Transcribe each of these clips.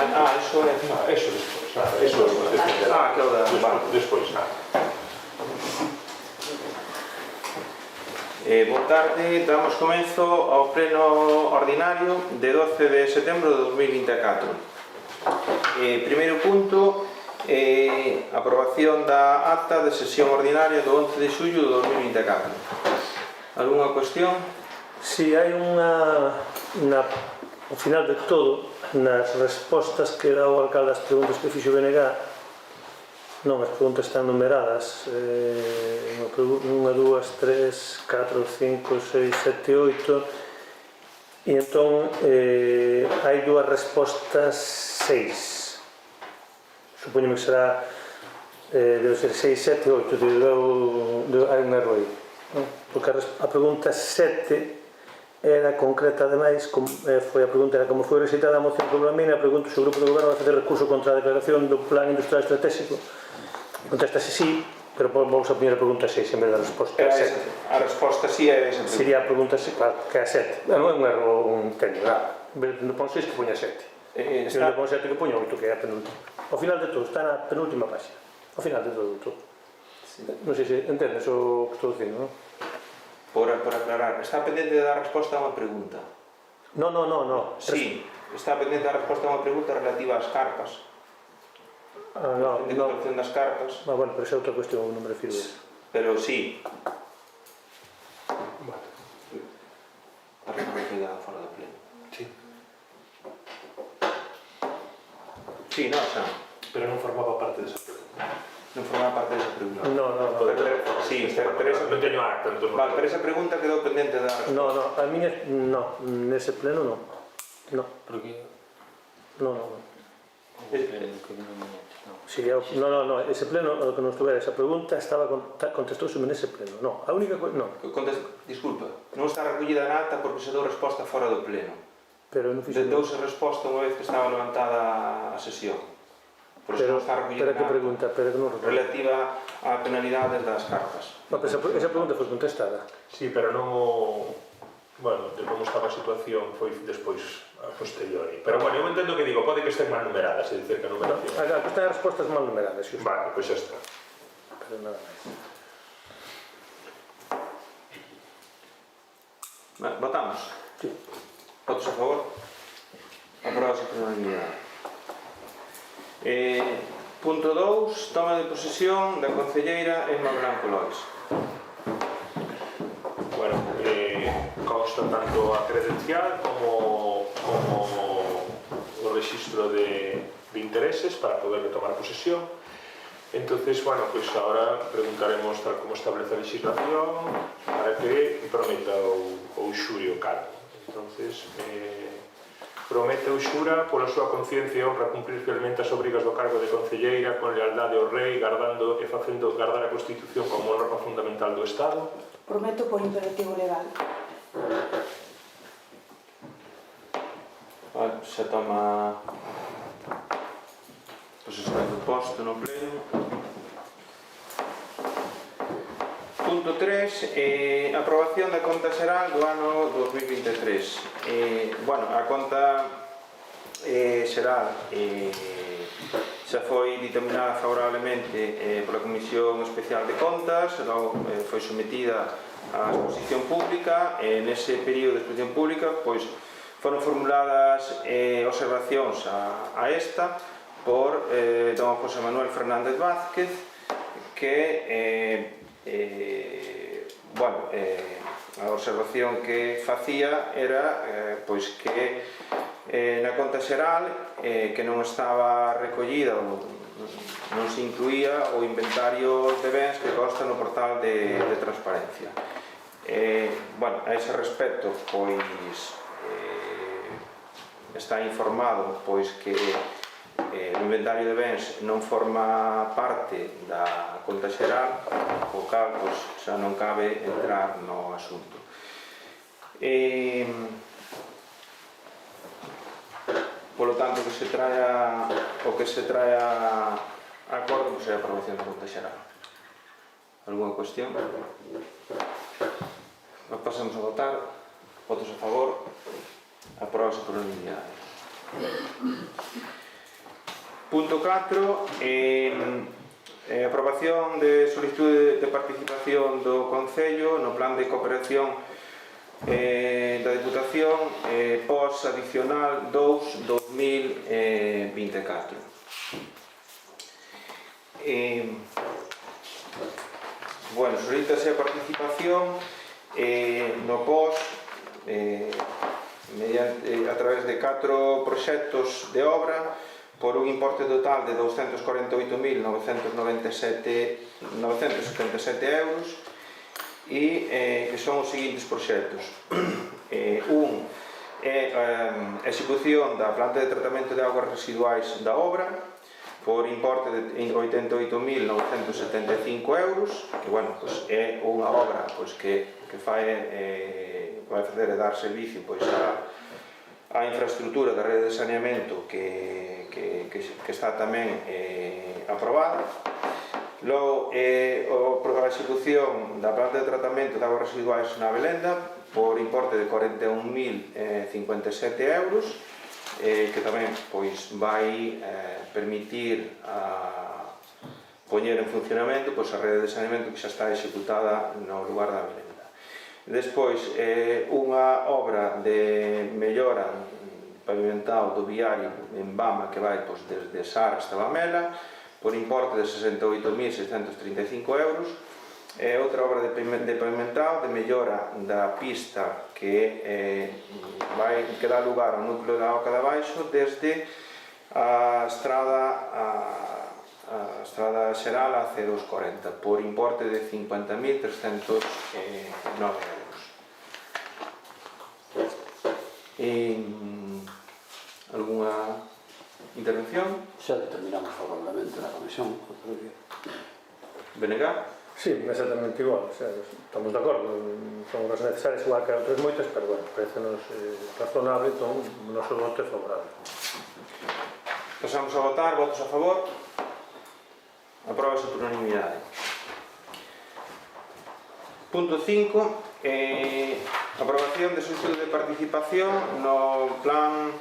Eso é... Eso despois, eso despois. Boa tarde, damos comezo ao pleno ordinario de 12 de setembro de 2024. Primeiro punto, aprobación da acta de sesión ordinaria do 11 de xullo de 2024. Algúnha cuestión? Si, hai ao final de todo, nas respostas que dá o alcalde ás preguntas que fixo BNG, non, as preguntas están numeradas, 1, 2, 3, 4, 5, 6, 7, 8, e entón hai dúas respostas 6. Supoño que será, debe ser 6, 7, 8, hai un erro aí, porque a pregunta 7 era concreta, ademais, foi a pregunta, era como foi recitada a moción por unanimidade, a pregunta se o grupo do goberno vai facer recurso contra a declaración do plan industrial estratégico. Contestase sí, pero vamos a poñer a pregunta 6 en vez da resposta 7. A resposta sí é esa. Sería a pregunta 6, claro, que é a 7. Non é un erro técnico, nada. Non pon 6 que poña 7. Non pon 7 que poña 8, que é a penúltima. Ao final de todo, está na penúltima página. Ao final de todo. Non sei se entendes o que estou dicindo, non? Por aclarar, está pendente de dar resposta a unha pregunta? Non. Sí, está pendente de dar resposta a unha pregunta relativa ás carpas. Non. De controlación das carpas. Bueno, pero esa é outra cuestión, non me refiro a eso. Pero sí. A reconocida fora do pleno. Sí. Sí, non, xa. Pero non formaba parte desa pregunta. Non formaba parte desa pregunta. Non. Sí, pero esa... Non teño acta, entón... Vale, pero esa pregunta quedou pendente de dar resposta. Non, a miña... Non, nese pleno non. Non. Por que? Non. No, ese pleno, o que non estuvera esa pregunta contestóuseme nese pleno. Non, a única coisa... Non. Disculpa, non está recollida na acta porque se dou resposta fora do pleno. Pero non fixo... Douse resposta unha vez que estaba levantada a sesión. Por eso non está recollida na acta. Pero que pregunta? Pero que non recordo. Relativa a penalidades das cartas. Esa pregunta foi contestada. Sí, pero non o... Bueno, de como estaba a situación foi despois a posteriori. Pero, bueno, eu entendo que digo, pode que estén mal numeradas, é dicir, que a numeración... A cuestión de respostas mal numeradas, xusto. Vale, pois xa está. Pero nada máis. Votamos? Sí. Votos a favor? Aprobase por unanimidade. Punto 2, toma de posesión da concelleira Emma Blanco Lois. Bueno, consta tanto a credencial como o registro de intereses para poder tomar posesión. Entonces, bueno, pues ahora preguntaremos tal como establece a legislación para que prometa o xure o cargo. Entonces, promete ou xura pola súa conciencia e honra cumprir fielmente as obrigas do cargo de concelleira con lealdade ao rei, guardando e facendo guardar a Constitución como norma fundamental do Estado. Prometo por imperativo legal. Se toma posesión do posto no pleno. Punto 3, aprobación da conta xeral do ano 2023. Bueno, a conta xeral xa foi dictaminada favorablemente pola Comisión Especial de Contas, foi sometida á exposición pública, e nese período de exposición pública foron formuladas observacións a esta por don José Manuel Fernández Vázquez, que a observación que facía era que na conta xeral que non estaba recollida ou non se incluía o inventario de bens que consta no portal de transparencia. A ese respecto está informado que o inventario de bens non forma parte da conta xeral, o cal xa non cabe entrar no asunto. Polo tanto, o que se trae a acordo é a aprobación da conta xeral. Alguna cuestión? Pasamos a votar. Votos a favor. Aprobase por unanimidade. Punto 4, aprobación de solicitud de participación do Concello no plan de cooperación da Diputación pos adicional 2-2024. Bueno, solicítase a participación no pos a través de 4 proxectos de obra por un importe total de 248.977 euros e que son os seguintes proxectos. Un é a execución da planta de tratamento de augas residuais da obra por importe de 88.975 euros, que, bueno, pues é unha obra pues, que vai fazer dar servicio pues, a infraestructura da rede de saneamento que está tamén aprobada. Logo, a execución da planta de tratamento de augas residuais na Belenda por importe de 41.057 euros, que tamén pois, vai permitir poñer en funcionamento pois, a rede de saneamento que xa está executada no lugar da Belenda. Despois, unha obra de mellora pavimental do viario en Bama que vai pois, desde Sar hasta Bamela por importe de 68.635 euros. Outra obra de pavimental de mellora da pista que dá lugar ao núcleo da Oca de Baixo desde a estrada xeral a C240 por importe de 50.309 euros. Alguna intervención? Xa determinamos favorablemente na comisión outro día. Benega? Sí, exactamente igual, o sea, estamos de acordo, son as necesarias igual que outras moitas, pero bueno, parece-nos razonable, entón o noso voto é favorable. Pasamos a votar, votos a favor. Apróbase por unanimidade. Punto 5, aprobación de solicitud de participación no plan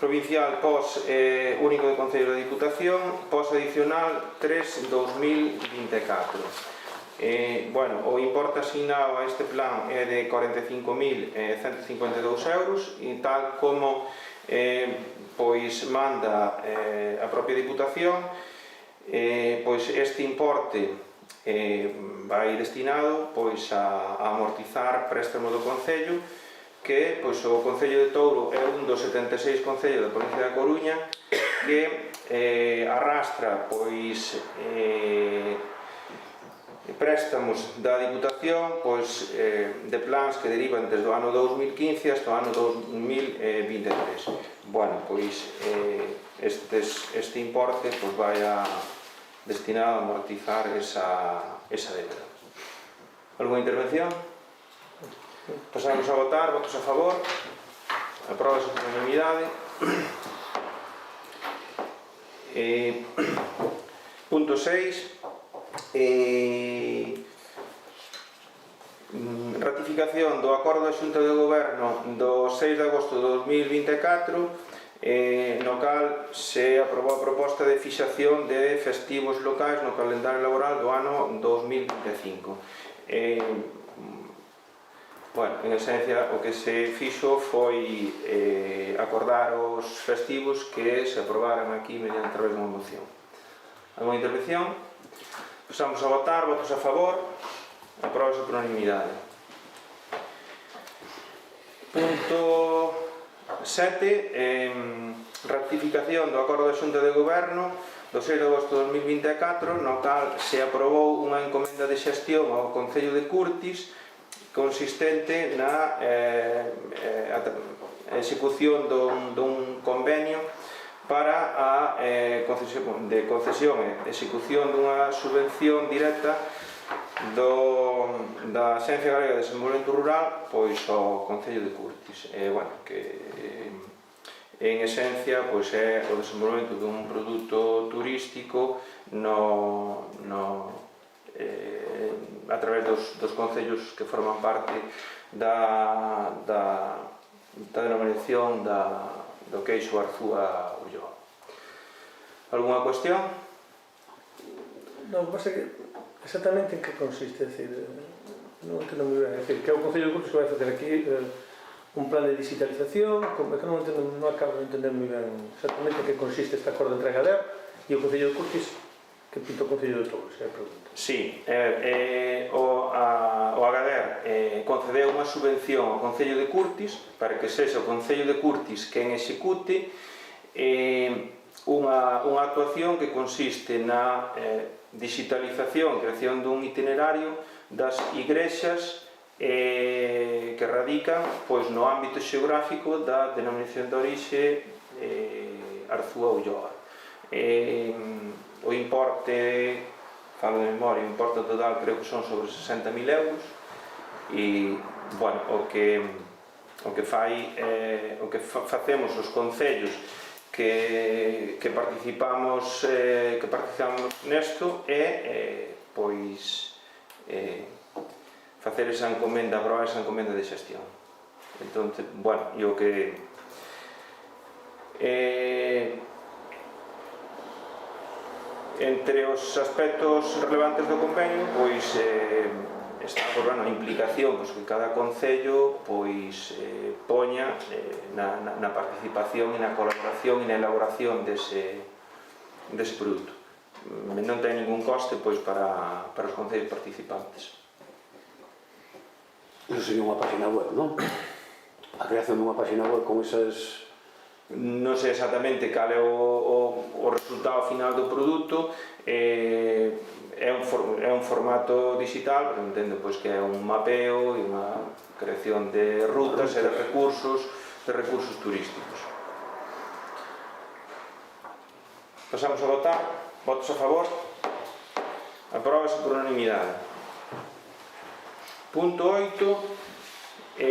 provincial pos único de Concello da Diputación pos adicional 3-2024. Bueno, o importe asignado a este plan é de 45.152 euros e tal como pois manda a propia Diputación, pois este importe vai destinado pois a amortizar préstamo do Concello, que pois o Concello de Touro é un dos 76 concellos da provincia da Coruña que arrastra pois préstamos da Diputación pois, de plans que derivan desde o ano 2015 hasta o ano 2023. Bueno, pois este importe pois, vai destinado a amortizar esa débeda. Alguna intervención? Pasamos a votar, votos a favor. Apróbase por unanimidade. Punto 6. Ratificación do acordo da Xunta de Goberno do 6 de agosto de 2024 no cal se aprobou a proposta de fixación de festivos locais no calendario laboral do ano 2025. Bueno, en esencia o que se fixo foi acordar os festivos que se aprobaran aquí mediante a través de unha moción. Alguna intervención? Pasamos a votar, votos a favor. Apróbase por unanimidade. Punto 7, ratificación do acordo da Xunta de Goberno do 6 de agosto de 2024 no cal se aprobou unha encomenda de xestión ao Concello de Curtis consistente na execución dun convenio para a concesión e execución dunha subvención directa da Axencia Galega de Desenvolvemento Rural pois ao Concello de Curtis. Bueno, que en esencia pois é o desenvolvemento dun produto turístico a través dos concellos que forman parte da denominación do Queixo Arzúa Ulloa. Algúna cuestión? Non, pasa que exactamente en que consiste, é dicir, non entendo moi ben, é dicir, que é o Concello de Curtis que vai facer aquí un plan de digitalización, como é que non entendo, non acabo de entender moi ben exactamente en que consiste este acordo entre Agader e o Concello de Curtis que pinta o Concello de Touro, se é a pregunta. Sí, o Agader concedeu unha subvención ao Concello de Curtis para que sexa o Concello de Curtis quen execute unha actuación que consiste na digitalización, creación dun itinerario das igrexas que radican pois, no ámbito xeográfico da denominación de orixe Arzúa Ulloa. O importe, falo de memoria, o importe total creo que son sobre 60.000 euros e, bueno, o que facemos os concellos que participamos nesto é pois facer esa encomenda, aprobar esa encomenda de xestión. Entón, bueno, e o que entre os aspectos relevantes do convenio pois está a implicación pois, que cada concello pois poña na participación e na colaboración e na elaboración dese produto. Non ten ningún coste pois, para os concellos participantes. Iso sería unha página web, non? A creación dunha página web con esas... Non sei exactamente cal é o resultado final do produto, é un formato digital, pero entendo pois, que é un mapeo e unha creación de rutas e de recursos turísticos. Pasamos a votar. Votos a favor? Apróbase por unanimidade. Punto 8.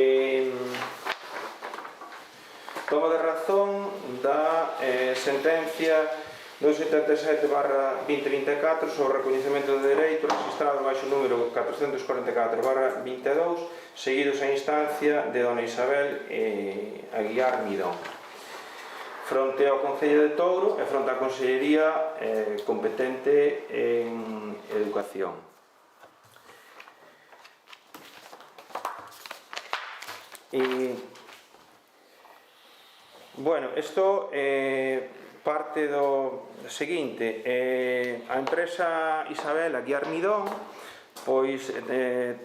Toma de razón da sentencia 287/2024 sobre o recoñecemento de dereito registrado baixo o número 444/22 seguidos a instancia de dona Isabel Aguiar Midón fronte ao Concello de Touro e fronte á Consellería competente en Educación. Bueno, isto parte do seguinte, a empresa Isabel Aguiar Midón pois ten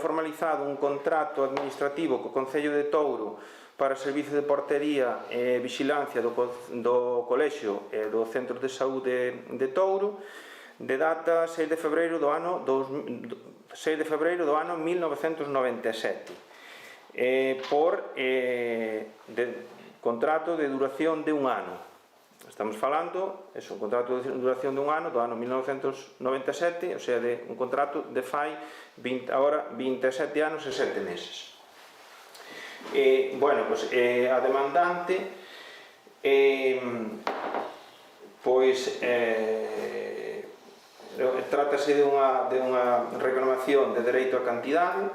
formalizado un contrato administrativo co Concello de Touro para servizo de portería e vixilancia do colexio e do centro de saúde de Touro de data 6 de febreiro do ano 1997 por contrato de duración de un ano. Estamos falando, é un contrato de duración de un ano, do ano 1997, o sea, de un contrato de fai agora 27 anos e 7 meses. Bueno, pois a demandante pois trátase de unha reclamación de dereito a cantidade.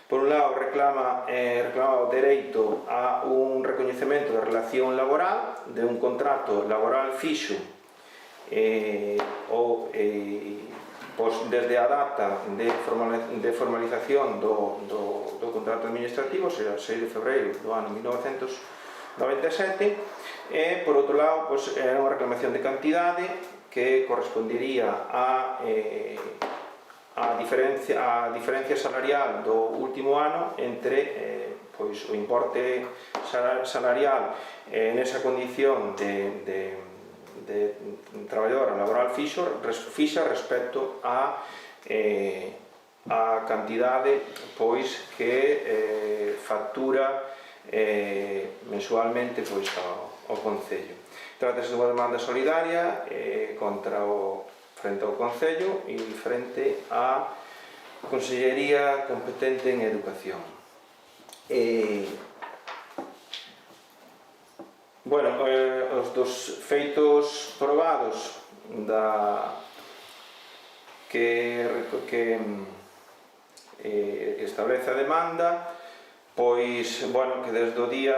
Por un lado, reclama o dereito a un recoñecemento de relación laboral, de un contrato laboral fixo desde a data de formalización do contrato administrativo, será 6 de febreiro do ano 1997, e, por outro lado, é unha reclamación de cantidade que correspondería a diferencia salarial do último ano entre o importe salarial nesa condición de traballadora laboral fixa respecto a cantidade que factura mensualmente ao Concello. Trátase de unha demanda solidaria frente ao Concello e frente á Consellería competente en Educación. Bueno, os dos feitos probados que establece a demanda pois, bueno, que desde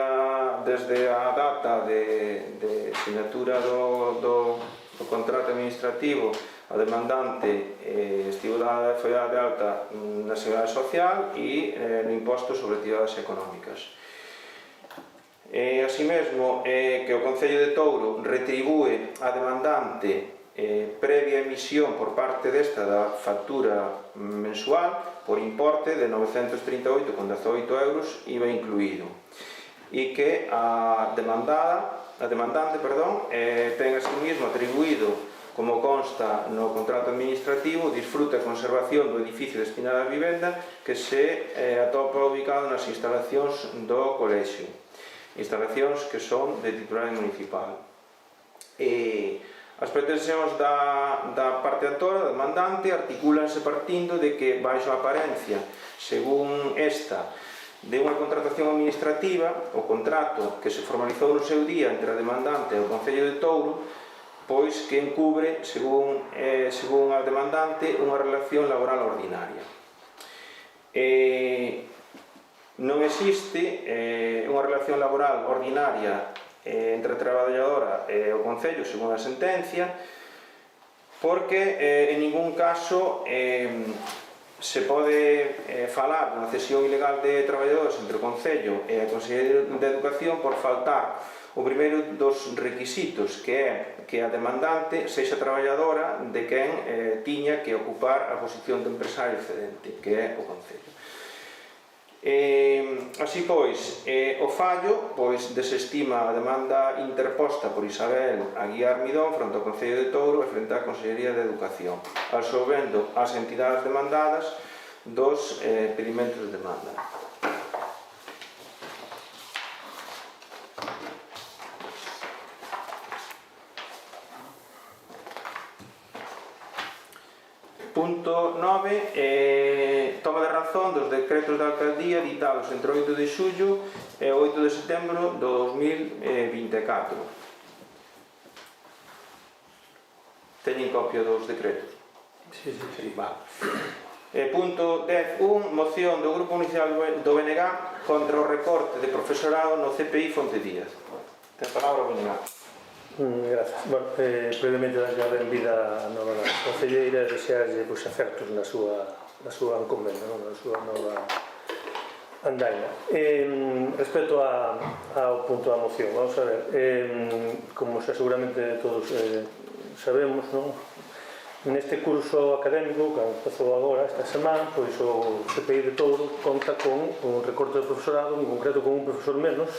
a data de sinatura do contrato administrativo, a demandante foi dada de alta na Seguridade Social e no imposto sobre actividades económicas. Así mesmo, que o Concello de Touro retribúe a demandante previa emisión por parte desta da factura mensual por importe de 938,18 euros IVA incluído, e que a demandante ten así mismo atribuído, como consta no contrato administrativo, disfruta e conservación do edificio destinado á vivenda que se atopa ubicado nas instalacións do colexio, instalacións que son de titularidade municipal. As pretensións da parte actora, da demandante, articúlanse partindo de que, baixo a aparencia, según esta, de unha contratación administrativa, o contrato que se formalizou no seu día entre a demandante e o Concello de Touro, pois que encubre, según a demandante, unha relación laboral ordinaria. Non existe unha relación laboral ordinaria entre a traballadora e o Concello, según a sentencia, porque en ningún caso se pode falar dunha cesión ilegal de traballadores entre o Concello e a Consellería de Educación por faltar o primeiro dos requisitos, que é que a demandante sexa traballadora de quen tiña que ocupar a posición de empresario excedente, que é o Concello. Así pois, o fallo desestima a demanda interposta por Isabel Aguiar Midón fronte ao Concello de Touro e frente á Consellería de Educación, absolvendo as entidades demandadas dos pedimentos de demanda. Punto 9. Toma de razón dos decretos da alcaldía ditados entre o 8 de xullo e o 8 de setembro do 2024. Teñen copia dos decretos? Sí. Vale. Punto 10.1. Moción do Grupo Municipal do BNG contra o recorte de profesorado no CPI Fonte Díaz. Ten palabra o BNG. Grazas. Bueno, previamente darlle a benvida a nova concelleira e desearlle acertos na súa encomenda, na súa nova andaina. Respecto ao punto da moción, vamos a ver, como seguramente todos sabemos, neste curso académico que empezou agora esta semana, pois o CPI de Touro conta con un recorte de profesorado, en concreto con un profesor menos,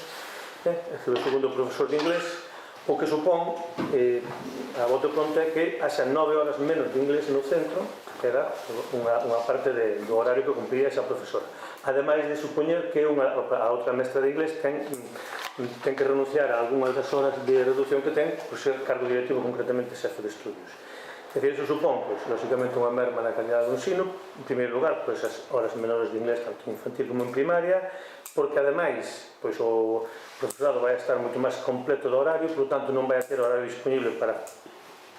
o segundo profesor de inglés, o que supón, a bote pronto, é que haxa 9 horas menos de inglés no centro, que era unha parte do horario que cumplía esa profesora. Ademais de supoñer que a outra mestra de inglés ten que renunciar a algunhas das horas de reducción que ten por ser cargo directivo, concretamente xefe de estudios. É dicir, iso supón, lógicamente, unha merma na calidad do ensino, en primeiro lugar, as horas menores de inglés, tanto en infantil como en primaria, porque, ademais, o profesorado vai estar moito máis completo do horario, por tanto, non vai ter horario disponible para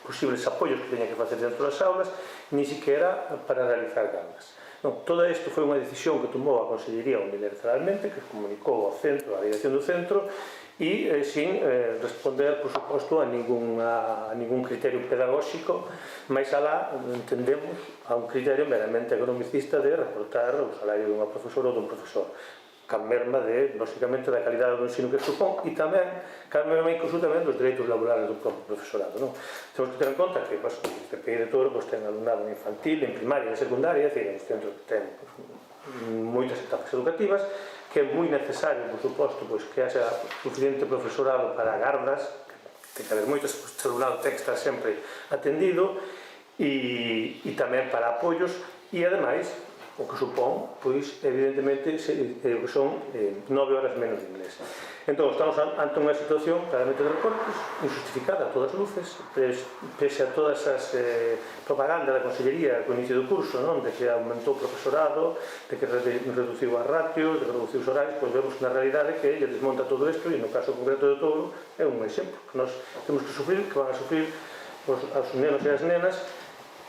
posibles apoios que teña que facer dentro das aulas, ni siquiera para realizar galas. Todo isto foi unha decisión que tomou a Consellería unilateralmente, que comunicou ao centro, á dirección do centro, e sin responder, por suposto, a ningún criterio pedagóxico, máis alá, entendemos, a un criterio meramente economicista de reportar o salario dunha profesora ou dun profesor, can merma lógicamente, da calidade do ensino que supón, e tamén, can merma incluso tamén dos dereitos laborales do propio profesorado. Temos que ter en conta que o CPI de Touro ten alumnado en infantil, en primaria e en secundaria, é dicir, en centros que ten moitas etapas educativas, que é moi necesario, por suposto, que haxa suficiente profesorado para gardas, que cada vez moitas, o alumnado ten que estar sempre atendido, e tamén para apoios, e ademais, o que supón, evidentemente, que son 9 horas menos de inglés. Entón, estamos ante unha situación claramente de recortes, injustificada a todas luces, pese a todas as propagandas da Consellería co inicio do curso, de que aumentou o profesorado, de que reduciu as ratios, de que reduciu os horarios, pois vemos na realidade que lle desmonta todo isto, e no caso concreto de Touro é un exemplo que nós temos que sufrir, que van a sufrir os nenos e as nenas,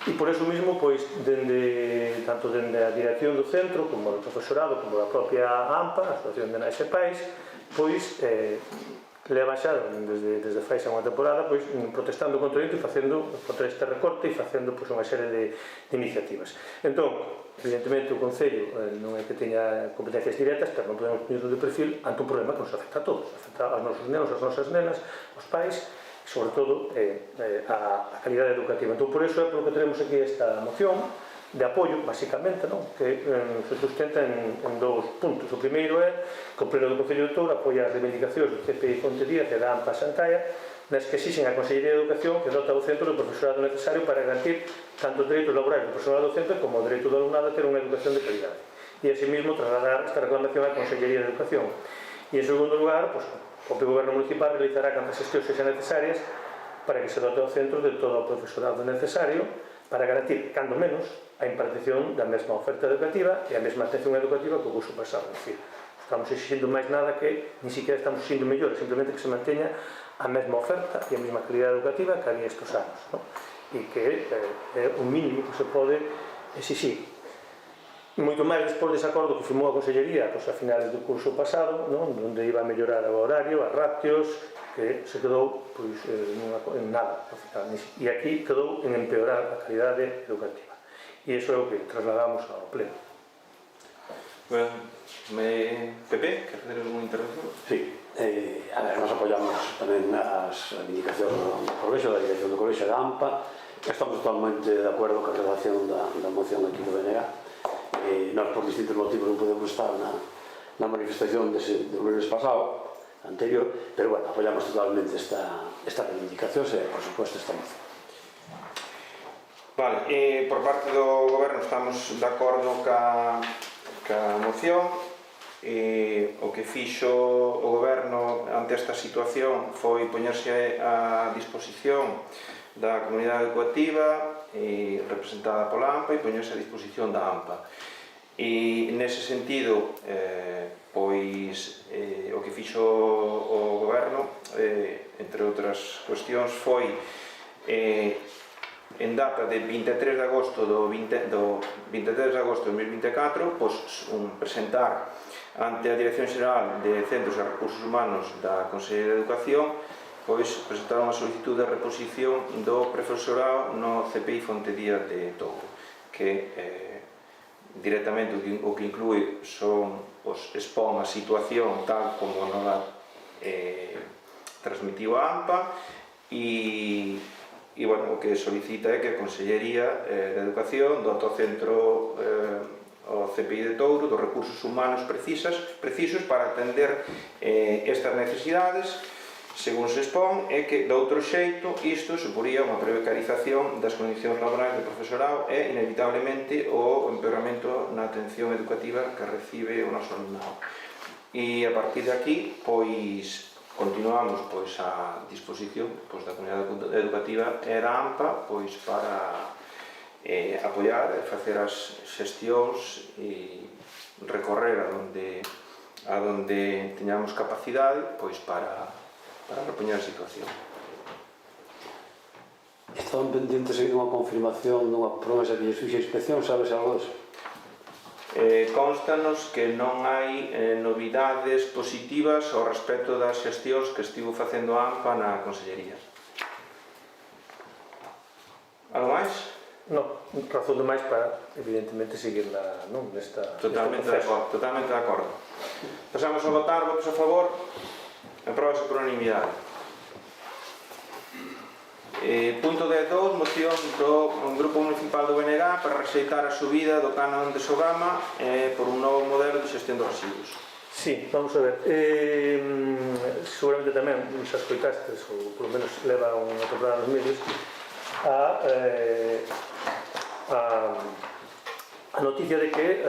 E por eso mismo, pois, tanto dende a dirección do centro, como do profesorado, como da propia AMPA, a Asociación de Nais e Pais, pois, leva xa desde fai xa unha temporada pois protestando contra isto e facendo contra este recorte e facendo pois unha serie de iniciativas. Entón, evidentemente o Concello non é que teña competencias directas, pero non podemos poñerlo de perfil ante un problema que nos afecta a todos, afecta aos nosos nenos, ás nosas nenas, aos pais, e sobre todo a calidade educativa. Entón, por iso é polo que tenemos aquí esta moción de apoio, basicamente, que se sustenta en dous puntos. O primeiro é que o Pleno do Concello de Touro apoia as reivindicacións do CPI Fonte Díaz e da AMPA Santaia, nas que exixen a Consellería de Educación que dota o centro do profesorado necesario para garantir tanto os dereitos laborais do personal docente como o dereito do alumnado a ter unha educación de calidade. E, asimismo, trasladar esta reclamación á Consellería de Educación. E, en segundo lugar, o propio Goberno Municipal realizará cantas xestións sexan necesarias para que se dote o centro de todo o profesorado necesario para garantir, cando menos, a impartición da mesma oferta educativa e a mesma atención educativa que o curso pasado. É dicir, estamos exigindo máis nada que, ni siquiera estamos exigindo mellor, simplemente que se manteña a mesma oferta e a mesma calidade educativa que había estes anos, e que é o mínimo que se pode exigir. Moito máis despois dese acordo que firmou a Consellería a finales do curso pasado, onde iba a mellorar o horario, as ratios, que se quedou en nada, e aquí quedou en empeorar a calidade educativa. E iso é o que trasladamos ao Pleno. Bueno, Pepe, quer fazer alguna intervención? Sí, a ver, nos apoyamos tamén as reivindicacións do Colexio, da dirección do Colexio da AMPA. Estamos totalmente de acordo con a redacción da moción aquí do BNG. Nós, por distintos motivos, non podemos estar na manifestación do lunes pasado, anterior, pero, bueno, apoyamos totalmente esta reivindicación e, por suposto, esta moción. Vale, por parte do Goberno estamos de acordo ca moción. O que fixo o Goberno ante esta situación foi poñerse a disposición da comunidade educativa representada pola AMPA e poñerse a disposición da AMPA. E nese sentido, pois, o que fixo o Goberno, entre outras cuestións, foi en data de 23 de agosto do 2024, presentar ante a Dirección Xeral de Centros e Recursos Humanos da Consellería de Educación, presentar unha solicitud de reposición do profesorado no CPI Fonte Díaz de Touro, que directamente o que inclúe expón a situación tal como non a transmitiu a AMPA e, bueno, o que solicita é que a Consellería de Educación dote ao centro, ao CPI de Touro, dos recursos humanos precisos para atender estas necesidades. Según se expón, é que, de outro xeito, isto suporía unha precarización das condicións laborais do profesorado e, inevitablemente, o empeoramento na atención educativa que recibe o noso alumnado. E, a partir de aquí, pois, continuamos a disposición da comunidade educativa e da AMPA para apoiar e facer as xestións e recorrer a donde teñamos capacidade para repoñer a situación. Estaban pendentes de unha confirmación dunha promesa que lles fixe a inspección, sabes algo disso? Constanos que non hai novidades positivas ao respecto das xestións que estivo facendo a AMPA na Consellería. Algo máis? Non, razón de máis para, evidentemente, seguir nesta Totalmente de acordo. Pasamos a votar, votos a favor. Apróbase por unanimidade. Punto 10.2, moción do Grupo Municipal do BNG para rexeitar a subida do canon de Sogama por un novo modelo de xestión dos residuos. Sí, vamos a ver. Seguramente tamén xa escoitastes, ou polo menos leva unha temporada nos medios, a noticia de que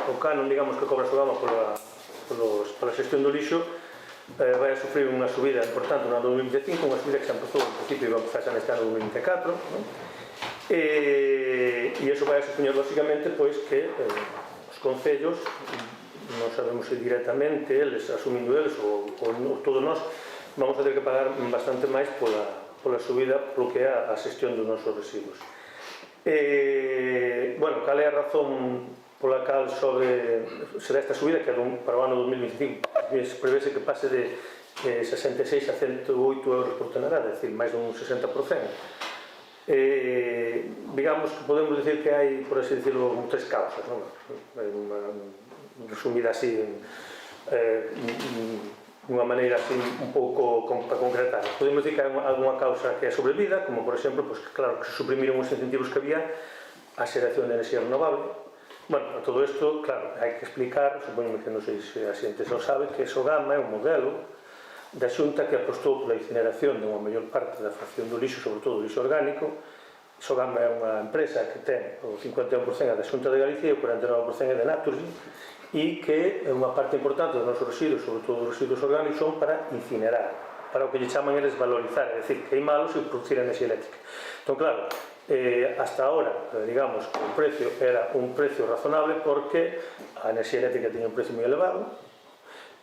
o canon, digamos, que cobra Sogama pola xestión do lixo vai a sufrir unha subida importante no ano 2025, unha subida que xa empezou, en principio, iba a empezar xa neste ano 2024, e iso vai a supoñer, lógicamente, pois que os concellos, non sabemos se directamente eles, asumindo eles, ou todos nós, vamos a ter que pagar bastante máis pola subida, polo que é a xestión dos nosos residuos. Bueno, cal é a razón pola cal será esta subida, que para o ano 2025 prevese que pase de 66 a 108 euros por tonelada, é dicir, máis dun 60%. Digamos que podemos dicir que hai, por así decirlo, tres causas, non? Resumida así dunha maneira así un pouco para concretar. Podemos dicir que hai alguna causa que é sobrevida, como por exemplo, pues, claro, que se suprimiron os incentivos que había a xeración de enerxía renovable. Bueno, a todo isto, claro, hai que explicar, supoño que non sei se a xente xa o sabe, que Sogama é un modelo da Xunta que apostou pola incineración de unha maior parte da fracción do lixo, sobre todo do lixo orgánico. Sogama é unha empresa que ten o 51% da Xunta de Galicia e o 49% é de Naturgy, e que unha parte importante dos nosos residuos, sobre todo os residuos orgánicos, son para incinerar, para o que lle chaman eles valorizar, é dicir, queimalos e producir enerxía eléctrica. Entón, claro, hasta ahora, digamos, o precio era un precio razonable porque a enerxía eléctrica tiña un precio moi elevado,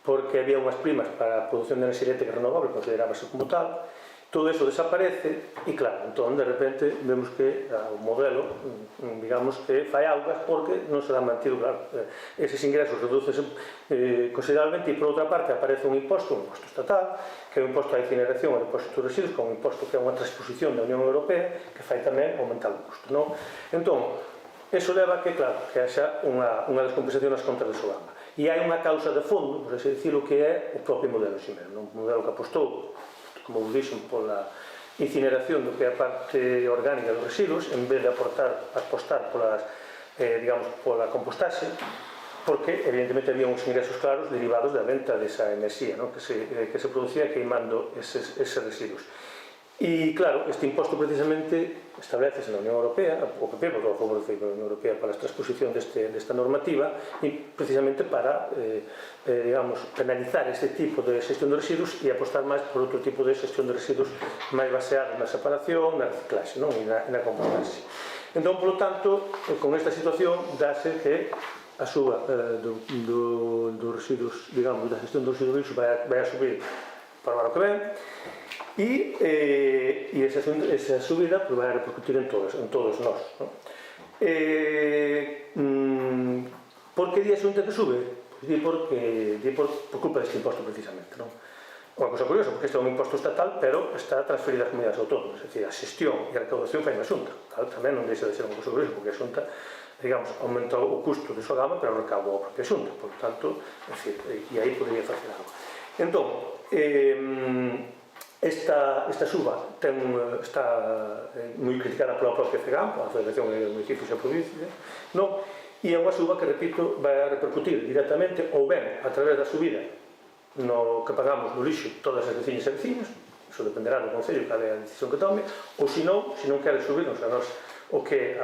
porque había unhas primas para a produción de enerxía eléctrica renovable, considerábase como tal. Todo eso desaparece e, claro, entón, de repente, vemos que o modelo, digamos, que fai augas porque non se dá mantido, claro, eses ingresos redúcese considerablemente e, por outra parte, aparece un imposto estatal, que é un imposto á incineración e imposto dos residuos, que é un imposto que é unha transposición da Unión Europea, que fai tamén aumentar o custo, non? Entón, eso leva a que, claro, que haxa unha descompensación nas contas de Sogama. E hai unha causa de fondo, por así decirlo, que é o propio modelo ximeno, un modelo que apostou, como vos dixen, pola incineración do que é a parte orgánica dos residuos, en vez de apostar digamos, pola compostaxe, porque evidentemente había uns ingresos claros derivados da venta desa enerxía, non? que se producía queimando eses residuos. E, claro, este imposto precisamente establecese na Unión Europea, o PP, porque foi feito na Unión Europea para a transposición desta normativa, e precisamente para, digamos, penalizar este tipo de xestión de residuos e apostar máis por outro tipo de xestión de residuos máis baseada na separación, na reciclaxe, non? E na compostaxe. Entón, polo tanto, con esta situación dáse que a suba dos residuos, digamos, da xestión dos residuos vai a subir para o ano que ven, e esa subida vai a repercutir en todos nós, non? Por que di a Xunta que sube? Di por culpa deste imposto precisamente, non? Unha cosa curiosa, porque este é un imposto estatal, pero está transferido ás comunidades autónomas, é dicir, a xestión e a recaudación fai na Xunta. Claro, tamén non deixa de ser unha cosa curiosa, porque a Xunta, digamos, aumentou o custo de Sogama, pero recaudou a propia Xunta, por tanto, é dicir, e aí podría facer algo. Entón, esta suba está moi criticada pola propia FEGAM, a Federación de Municipios e Provincias, non? E é unha suba que, repito, vai a repercutir directamente ou ben a través da subida no que pagamos no lixo todas as veciñas e veciños, iso dependerá do Concello, cal é a decisión que tome, ou se non quere subirnos a nós o que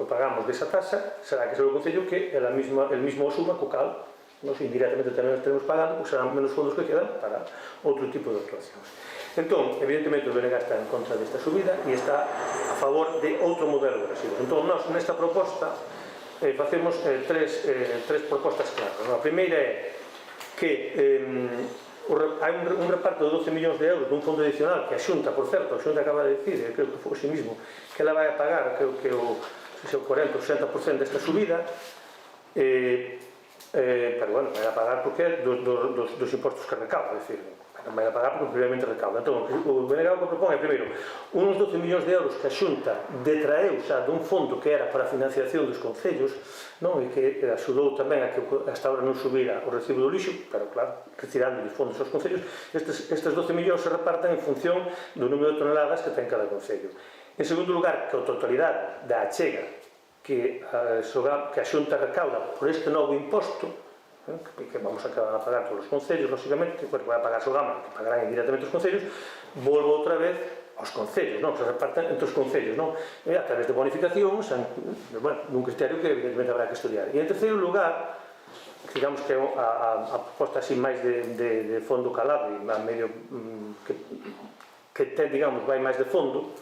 pagamos desa taxa, será que será o Concello que el mismo suba, co cal nos indirectamente tamén estaremos pagando, pois serán menos fondos que quedan para outro tipo de actuacións. Entón, evidentemente, o BNG está en contra desta subida e está a favor de outro modelo de residuos. Entón, nós, nesta proposta, facemos tres propostas claras. A primeira é que hai un reparto de 12 millóns de euros dun fondo adicional que a Xunta, por certo, a Xunta acaba de decir, creo que foi o sí mismo, que ela vai a pagar, creo que o 40 ou 60% desta subida, pero, bueno, vai a pagar porque dos impostos que recauda, é dicir, non vai a pagar porque previamente recauda. Entón, o BNG o que propón é, primeiro, uns 12 millóns de euros que a Xunta detraeu xa dun fondo que era para a financiación dos concellos, non? E que axudou tamén a que hasta ahora non subira o recibo do lixo, pero claro, retirando os fondos aos concellos, estes 12 millóns se reparten en función do número de toneladas que ten cada concello. En segundo lugar, que a totalidade da achega que a Xunta recauda por este novo imposto, que vamos a pagar todos os concellos, lógicamente, que vai a pagar Sogama, que pagarán indirectamente os concellos, volvo outra vez aos concellos, non? Que se repartan entre os concellos, non? E a través de bonificacións, bueno, nun criterio que evidentemente habrá que estudiar. E en terceiro lugar, digamos que a proposta así máis de fondo calado e medio que ten, digamos, vai máis de fondo,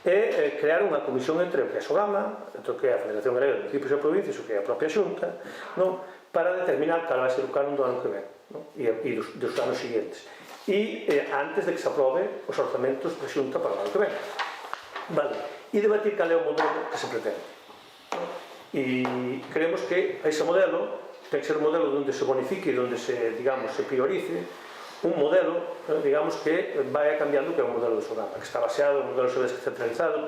é crear unha comisión entre o que é Sogama, entre o que é a Federación Galega de Municipios e Provincias, o que é a propia Xunta, non? Para determinar cal vai ser o canon do ano que ven, non? E dos anos seguintes, e antes de que se aprobe os orzamentos da Xunta para o ano que ven. Vale, e debatir cal é o modelo que se pretende. E creemos que ese modelo ten que ser un modelo onde se bonifique e onde se, digamos, se priorice un modelo, digamos, que vai cambiando, que é o modelo de Sogama, que está baseado no modelo descentralizado,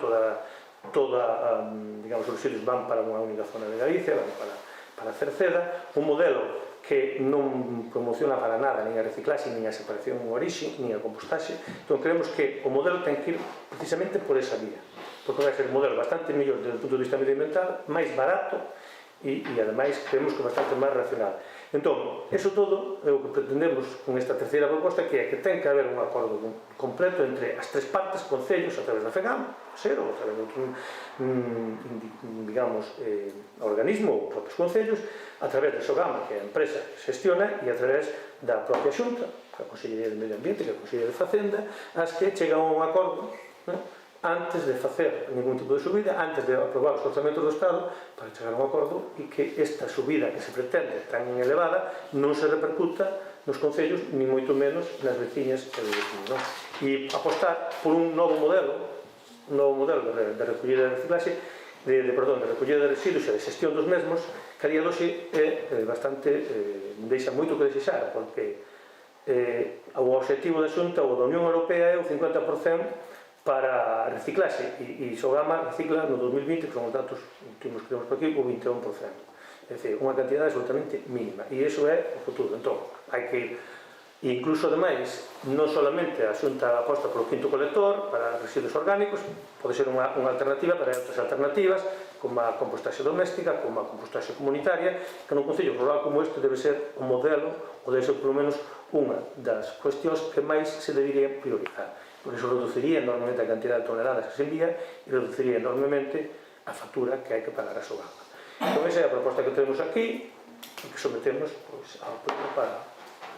digamos, os residuos van para unha única zona de Galicia, van para Cerceda, un modelo que non promociona para nada nin a reciclaxe, nin a separación en orixe, nin a compostaxe. Entón, creemos que o modelo ten que ir precisamente por esa vía, porque vai ser un modelo bastante mellor desde o punto de vista medioambiental, máis barato e ademais creemos que bastante máis racional. Entón, eso todo é o que pretendemos con esta terceira proposta, que é que ten que haber un acordo completo entre as tres partes, concellos, a través da FEGAM, ou a través de outro, digamos, organismo ou propios concellos, a través de Sogama, que é a empresa que gestiona, e a través da propia Xunta, a Consellería de Medio Ambiente, que é a Consellería de Facenda, as que chegan a un acordo, antes de facer ningún tipo de subida, antes de aprobar os orzamentos do Estado, para chegar a un acordo e que esta subida que se pretende tan elevada non se repercuta nos concellos, ni moito menos nas veciñas e vecinos. E apostar por un novo modelo de recollida de reciclaxe, de recollida de residuos e de xestión dos mesmos, que a día doxe é bastante, deixa moito que desexar, porque o objetivo da Xunta ou da Unión Europea é o 50% para reciclaxe, e Sogama recicla no 2020, que son os datos últimos que temos por aquí, o 21%. É dicir, unha cantidade absolutamente mínima, e iso é o futuro. Entón, hai que ir, incluso ademais, non solamente a Xunta aposta polo quinto colector para residuos orgánicos, pode ser unha alternativa para outras alternativas, como a compostaxe doméstica, como a compostaxe comunitaria, que nun concello rural como este debe ser un modelo, ou debe ser polo menos unha das cuestións que máis se debería priorizar, porque iso reduciría enormemente a cantidad de toneladas que se envía e reduciría enormemente a factura que hai que pagar a Sogama. Entón, esa é a proposta que temos aquí e que sometemos ao pleno para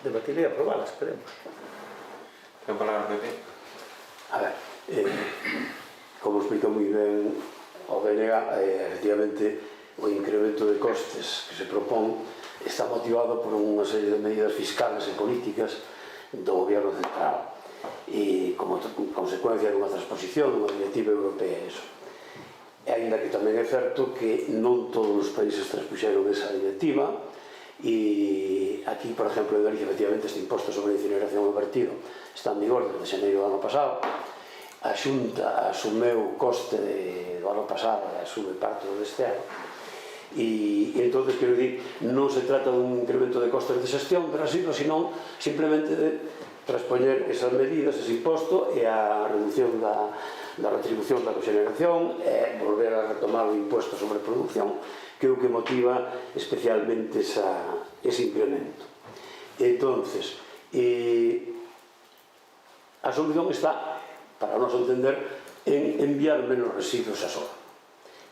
debatir e aprobarla, esperemos. Ten palabra, Pepe. A ver, como explica moi ben o BNG, efectivamente o incremento de costes que se propón está motivado por unha serie de medidas fiscales e políticas do goberno central e como consecuencia dunha transposición dunha directiva europea. Eso, e ainda que tamén é certo que non todos os países transpuxeron esa directiva, e aquí, por exemplo, en Galicia, efectivamente, este imposto sobre a incineración e vertido está en vigor desde xaneiro do ano pasado. A Xunta asumeu o coste do ano pasado e asume parte deste ano, e entón, quero dicir, non se trata dun incremento de costes de xestión de residuos, sino simplemente de transpoñer esas medidas, ese imposto e a reducción da retribución da coxeneración e volver a retomar o imposto sobre produción, que é o que motiva especialmente ese incremento. Entonces, a solución está, para o noso entender, en enviar menos residuos a Sogama.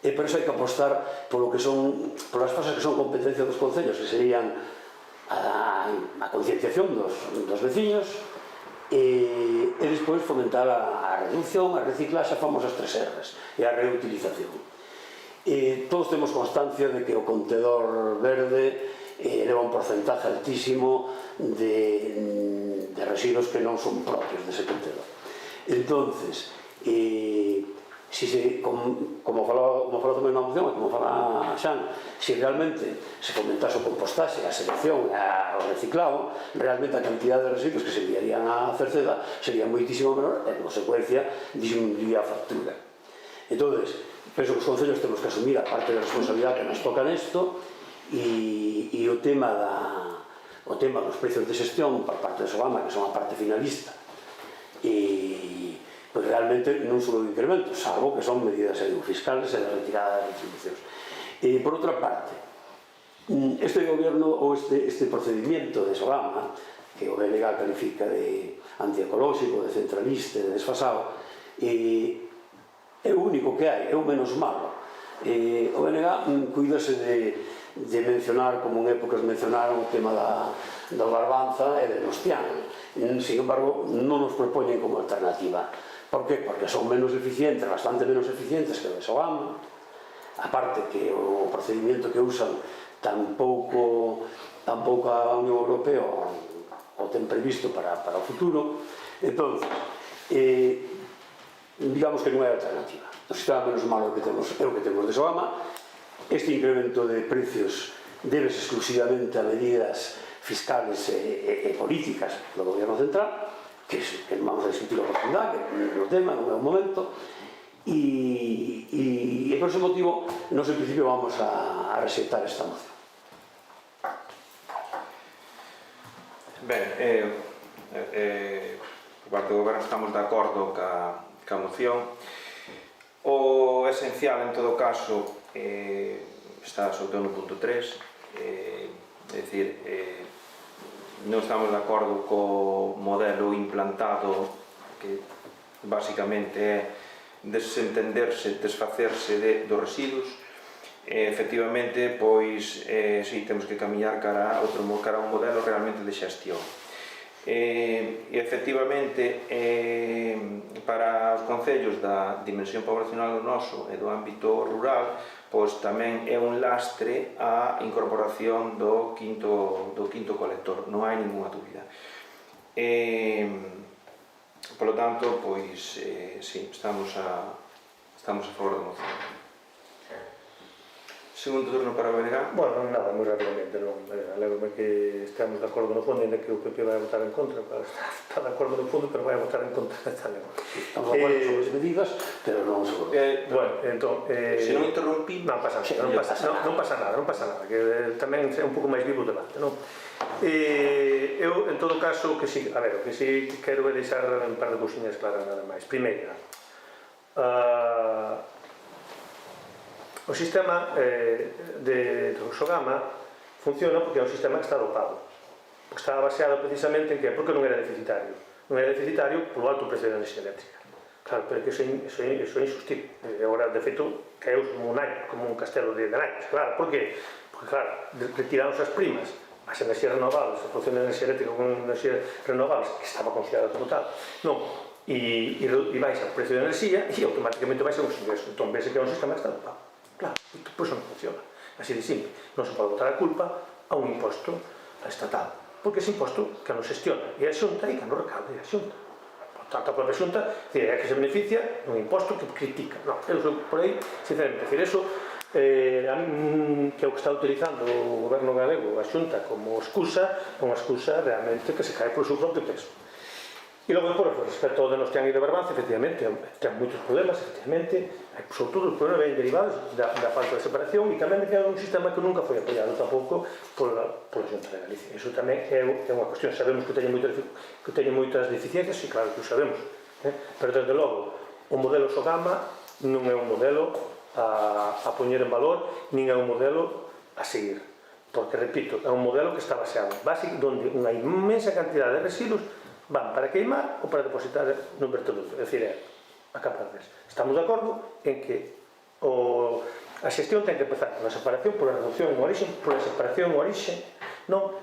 E por iso hai que apostar por as cosas que son competencia dos concellos, que serían a concienciación dos veciños e despois fomentar a reducción, a reciclaxe, as famosas 3 R's e a reutilización. Todos temos constancia de que o contedor verde leva un porcentaje altísimo de residuos que non son propios dese contedor. Entonces, como falou tamén na moción e como fala Xan, se realmente se fomentase o compostaxe, a selección e o reciclado, realmente a cantidad de residuos que se enviarían a Cerceda sería moitísimo menor e, en consecuencia, disminuiría a factura. Entón, penso que os concellos temos que asumir a parte da responsabilidade que nos toca nesto e o tema dos precios de xestión por parte de Sogama, que son a parte finalista, e pois realmente non son incrementos, salvo que son medidas fiscales e de retirada de retribucións. E por outra parte, este goberno ou este procedimiento de Sogama, que o BNG califica de antiecolóxico, de centralista, de desfasado, é o único que hai, é o menos malo. O BNG cuídase de mencionar, como en épocas mencionaron, o tema da barbanza e de Nostián. Sin embargo, non nos propoñen como alternativa. Por qué? Porque son menos eficientes, bastante menos eficientes que o de Sogama, aparte que o procedimento que usan tampouco a Unión Europea o ten previsto para o futuro. Entón, digamos que non é alternativa. O sistema menos malo que temos é o que temos de Sogama. Este incremento de precios debes exclusivamente a medidas fiscales e políticas do goberno central, que vamos a discutir a oportunidade, que é o tema, non é o momento, e por ese motivo, nos en principio vamos a rexeitar esta moción. Ben, por parte do goberno estamos de acordo ca moción. O esencial, en todo caso, está sobre todo no punto 3, é dicir, non estamos de acordo co modelo implantado, que basicamente é desentenderse, desfacerse dos residuos. Efectivamente, pois, si, temos que camiñar cara a un modelo realmente de xestión. E, efectivamente, para os concellos da dimensión poblacional do noso e do ámbito rural, pois tamén é un lastre a incorporación do quinto colector, non hai ninguna dúbida. Por lo tanto, pois, sí, estamos a favor da moción. Segundo turno para o BNG. Bueno, nada, moi rapidamente, non. Alegro-me que estamos de acordo no fondo, ainda que o PP vai a votar en contra, está de acordo no fondo, pero vai a votar en contra desta lei. Estamos de acordo sobre as medidas, pero non sobre... Bueno, entón... Se non interrompi... Non pasa nada, que tamén é un pouco máis vivo o debate, non? Eu, en todo caso, que si, a ver, o que si quero é deixar un par de cousiñas claras nada máis. Primeira, o sistema de Sogama funciona porque é un sistema que está dopado, porque está baseado precisamente en que porque non era deficitario polo alto precio da enerxía eléctrica. Claro, pero que iso é insustible. Agora, de feito, caeu como un castelo de naipes. Claro, por que? Porque, claro, retiraron as primas as enerxías renovables, a produción de enerxía eléctrica con enerxías renovables, que estaba considerada como tal, non, e baixa o precio de enerxía e automáticamente baixa os ingresos. Entón, vese que é un sistema que está dopado. Claro, por iso non funciona. Así de simple. Non se pode botar a culpa a un imposto estatal, porque ese imposto que non xestiona e a Xunta e que non recauda a Xunta. Por tanto, a propia Xunta é que se beneficia dun imposto que critica. Non, eu sou por aí, sinceramente, decir, eso que é o que está utilizando o goberno galego, a Xunta, como excusa, é unha excusa realmente que se cae por seu propio peso. E logo, por respecto ao Donostian e de Barbanza, efectivamente, ten moitos problemas, efectivamente, sobre todo os problemas ben derivados da falta de separación e tamén de que é un sistema que nunca foi apoiado tampouco pola Xunta de Galicia. Iso tamén é unha cuestión, sabemos que teñen moitas deficiencias, e claro que o sabemos, pero desde logo, o modelo Sogama non é un modelo a poñer en valor, nin é un modelo a seguir, porque, repito, é un modelo que está baseado onde unha inmensa cantidad de residuos van para queimar ou para depositar no vertedoiro, é dicir, a capa de res. Estamos de acordo en que a xestión ten que empezar pola separación, pola reducción en orixe, pola separación en orixe, non?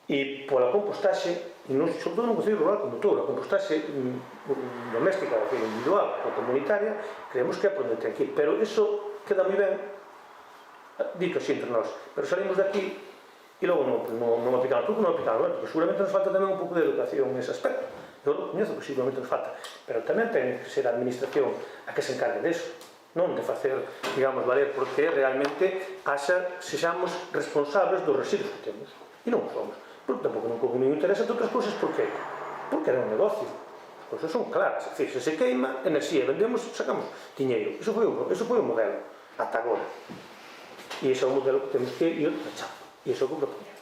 E pola compostaxe, e sobre todo non concello rural como todo, a compostaxe doméstica, individual ou comunitaria, creemos que é por onde ten que ir, pero iso queda moi ben dito así entre nós, pero salimos de aquí e logo non aplicamos. Por que non aplicamos? Bueno, porque seguramente nos falta tamén un pouco de educación nese aspecto. Eu lo coñezo, que seguramente nos falta, pero tamén ten que ser a administración a que se encargue deso, non de facer, digamos, valer porque realmente sexamos responsables dos residuos que temos, e non somos, porque tampouco non me interesa de outras cousas. Por que? Porque era un negocio, as cousas son claras, é dicir, se se queima enerxía, vendemos, sacamos diñeiro. Iso foi o modelo ata agora, e ese é o modelo que temos que ir rechazando. E iso é o que propoñemos.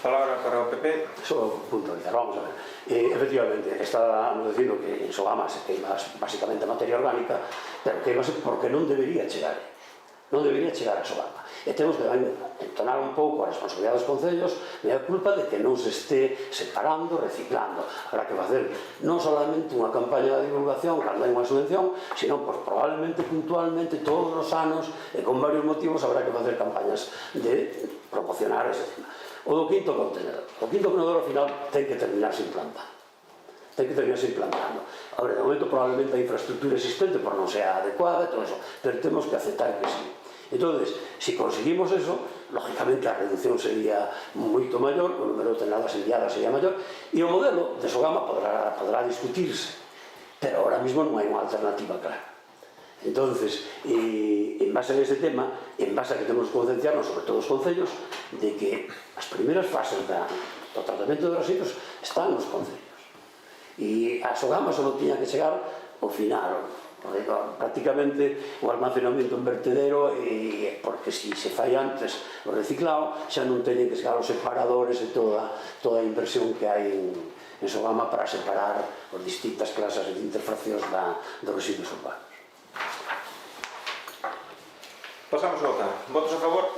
Palabra para o PP. Só puntualizar, vamos a ver. Efectivamente, estamos dicindo que en Sogama se queima basicamente materia orgánica, pero queimase porque non debería chegar a Sogama. E temos que entonar un pouco a responsabilidade dos concellos e a culpa de que non se este separando, reciclando. Habrá que facer non solamente unha campaña de divulgación cando hai unha subvención, sino pues, probablemente puntualmente todos os anos e con varios motivos habrá que facer campañas de promocionar ese tema. O do quinto contenedor. O quinto contenedor ao final ten que terminarse implantando. Ahora, de momento probablemente a infraestructura existente por non ser adecuada e todo eso, pero temos que aceptar que sí. Entonces, se conseguimos eso, lógicamente a reducción sería moito maior, o número de toneladas enviadas sería maior, e o modelo de Sogama poderá discutirse, pero ahora mismo non hai unha alternativa clara. Entonces, en base a este tema, en base a que temos que concienciarnos, sobre todo os concellos, de que as primeiras fases do tratamento de residuos están nos concellos. E a Sogama só tiña que chegar ao final, prácticamente o almacenamento en vertedero, porque se fai antes o reciclado xa non teñen que chegar os separadores e toda a inversión que hai en Sogama para separar as distintas clases de interfraccións dos residuos urbanos. Pasamos a votar. Votos a favor?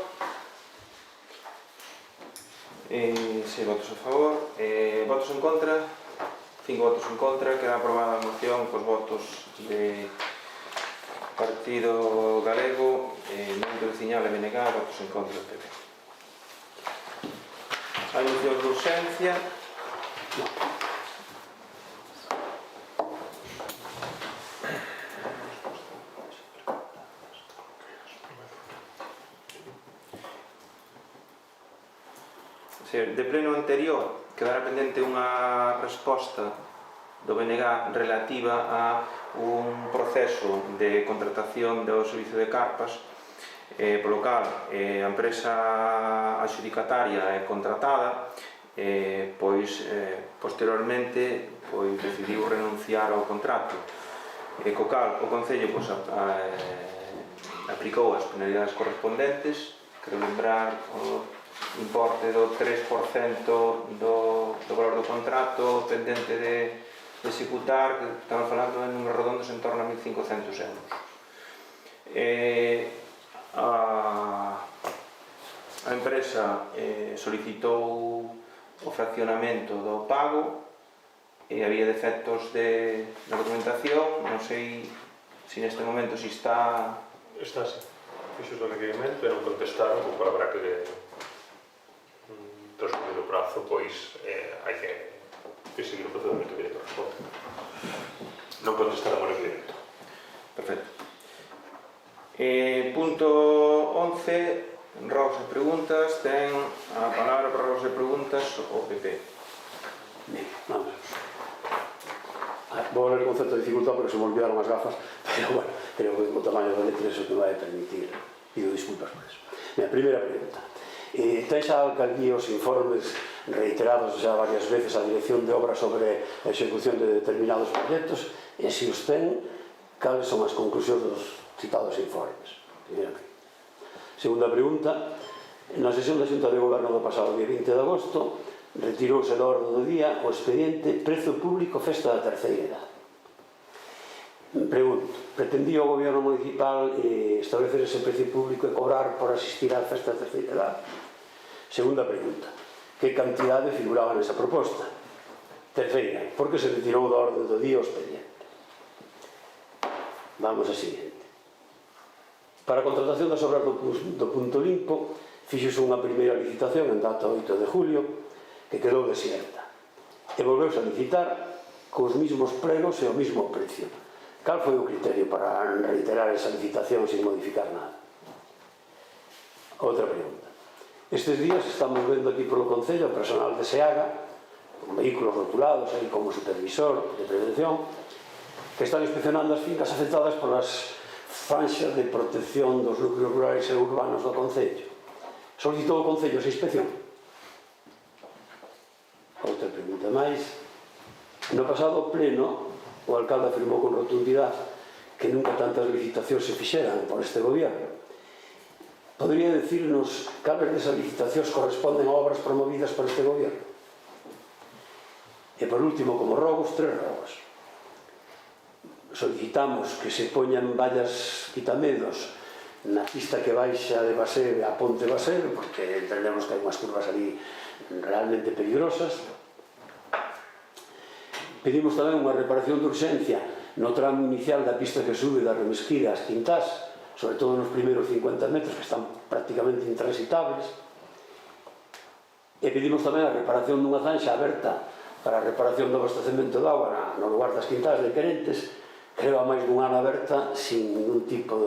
Sí, votos a favor. Votos en contra? 5 votos en contra. Queda aprobada a moción cos votos de Partido Galego, Movemento Veciñal e BNG, votos en contra do PP. Hai moción de urxencia. De pleno anterior quedará pendente unha resposta do BNG relativa a un proceso de contratación do servicio de carpas, polo cal a empresa adxudicataria é contratada, pois posteriormente decidiu renunciar ao contrato, co cal o Concello aplicou as penalidades correspondentes. Quero lembrar o importe do 3% do valor do contrato pendente de executar, que estamos falando en números redondos en torno a 1.500 euros. A empresa solicitou o fraccionamento do pago e había defectos na documentación. Non sei se neste momento si está... Está así. Fixos o requerimento e non contestaron, porque habrá que transcurrir o prazo, pois hai que seguir o procedimento que lle corresponde. Non contestaron o requerimento. Perfecto. Punto 11, rogos e preguntas. Ten a palabra para rogos e preguntas o PP. Bien, vamos. Vou ler o concepto de dificultad porque se me olvidaron as gafas, pero bueno, creo que o tamaño da letra eso me vai permitir. Pido disculpas por eso. Mira, primeira pregunta. Ten xa a alcaldía os informes reiterados xa varias veces a dirección de obras sobre a execución de determinados proxectos, e se os ten, cales son as conclusións dos citados informes? Segunda pregunta, na sesión da Xunta de Goberno do pasado día 20 de agosto retirouse do orde do día o expediente Prezo Público Festa da Terceira Idade. Pregunto, pretendía o Goberno Municipal establecer ese precio público e cobrar por asistir á Festa da Terceira Idade? Segunda pregunta, que cantidade figuraba nesa proposta? Terceira, por que se retirou do orde do día o expediente? Vamos a seguinte. Para a contratación das obras do Punto Limpo fixose unha primeira licitación en data 8 de julio que quedou desierta e volveuse a licitar cos mismos pregos e o mismo precio. Cal foi o criterio para reiterar esa licitación sin modificar nada? Outra pregunta. Estes días estamos vendo aquí polo Concello o personal de SEAGA, con vehículos rotulados, aí como supervisor de prevención, que están inspeccionando as fincas afectadas polas franxas de protección dos núcleos rurais e urbanos do Concello. Solicitou o Concello esa inspección? Outra pregunta máis. No pasado pleno, o alcalde afirmou con rotundidade que nunca tantas licitacións se fixeran por este gobierno. Podría decirnos cales desas licitacións corresponden a obras promovidas por este gobierno? E por último, como rogos, 3 rogos. Solicitamos que se poñan vallas quitamedos na pista que baixa de Basebe a Ponte Basebe, porque entendemos que hai unhas curvas ali realmente peligrosas. Pedimos tamén unha reparación de urxencia no tramo inicial da pista que sube da Remesquida ás Quintás, sobre todo nos primeiros 50 metros que están prácticamente intransitables. E pedimos tamén a reparación dunha zanxa aberta para a reparación do abastecemento de auga no lugar das Quintás de Querentes, creo a máis dun ano aberta sin ningún tipo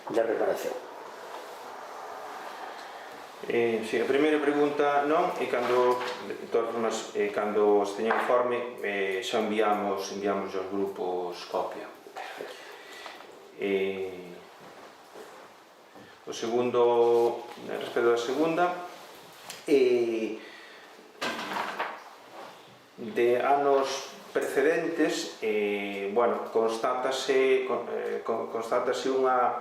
reparación. Si, a primeira pregunta non, e cando, de todas formas, cando se teña informe, xa enviamos aos grupos copia. O segundo, respecto da segunda, de anos precedentes, bueno, constátase unha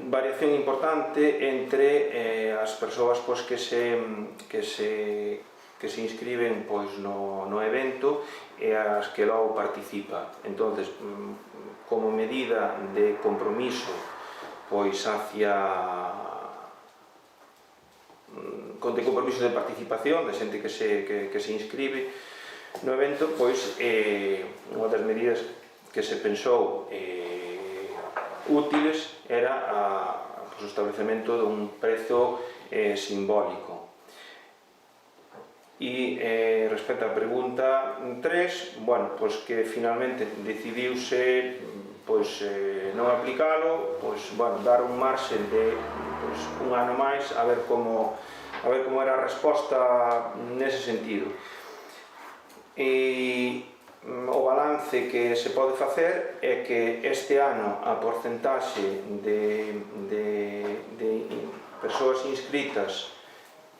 variación importante entre as persoas pois, que se inscriben pois, no evento e as que logo participa. Entonces, como medida de compromiso pois de compromiso de participación, de xente que se inscribe no evento, pois unha das medidas que se pensou útiles era o establecemento dun prezo simbólico. E respecto á pregunta 3, bueno, pois que finalmente decidiuse pois non aplicalo, pois bueno, dar un marxen de pois, un ano máis a ver como era a resposta nese sentido. E o balance que se pode facer é que este ano a porcentaxe de persoas inscritas